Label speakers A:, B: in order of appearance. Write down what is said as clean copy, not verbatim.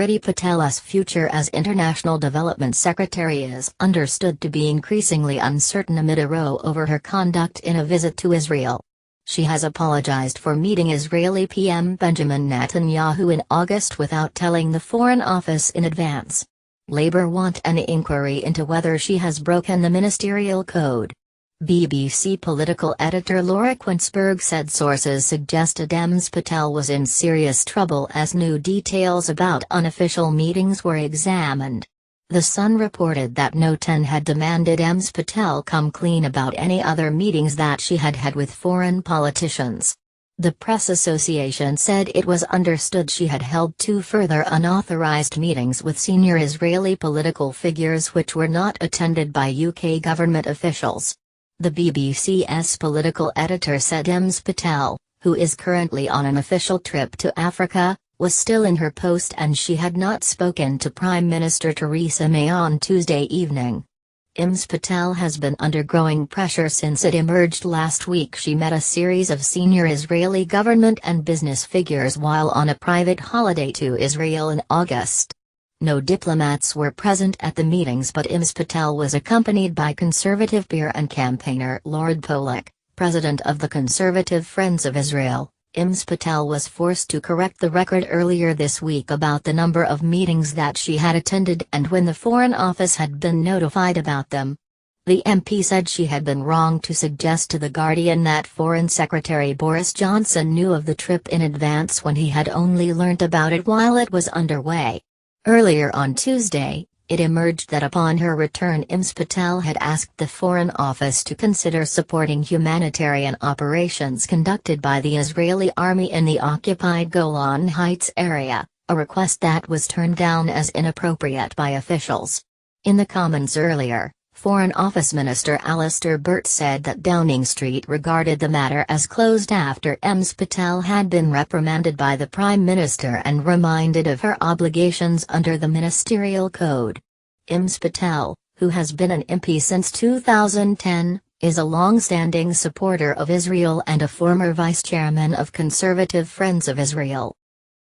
A: Priti Patel's future as International Development Secretary is understood to be increasingly uncertain amid a row over her conduct in a visit to Israel. She has apologized for meeting Israeli PM Benjamin Netanyahu in August without telling the Foreign Office in advance. Labour want an inquiry into whether she has broken the ministerial code. BBC political editor Laura Quinsberg said sources suggested Ms Patel was in serious trouble as new details about unofficial meetings were examined. The Sun reported that No 10 had demanded Ms Patel come clean about any other meetings that she had had with foreign politicians. The Press Association said it was understood she had held 2 further unauthorized meetings with senior Israeli political figures which were not attended by UK government officials. The BBC's political editor said Ms Patel, who is currently on an official trip to Africa, was still in her post and she had not spoken to Prime Minister Theresa May on Tuesday evening. Ms Patel has been under growing pressure since it emerged last week she met a series of senior Israeli government and business figures while on a private holiday to Israel in August. No diplomats were present at the meetings but Ms Patel was accompanied by Conservative peer and campaigner Lord Pollock, president of the Conservative Friends of Israel. Ms Patel was forced to correct the record earlier this week about the number of meetings that she had attended and when the Foreign Office had been notified about them. The MP said she had been wrong to suggest to The Guardian that Foreign Secretary Boris Johnson knew of the trip in advance when he had only learnt about it while it was underway. Earlier on Tuesday, it emerged that upon her return Ms Patel had asked the Foreign Office to consider supporting humanitarian operations conducted by the Israeli army in the occupied Golan Heights area, a request that was turned down as inappropriate by officials. In the Commons earlier, Foreign Office Minister Alistair Burt said that Downing Street regarded the matter as closed after Ms Patel had been reprimanded by the Prime Minister and reminded of her obligations under the Ministerial Code. Ms Patel, who has been an MP since 2010, is a long-standing supporter of Israel and a former vice-chairman of Conservative Friends of Israel.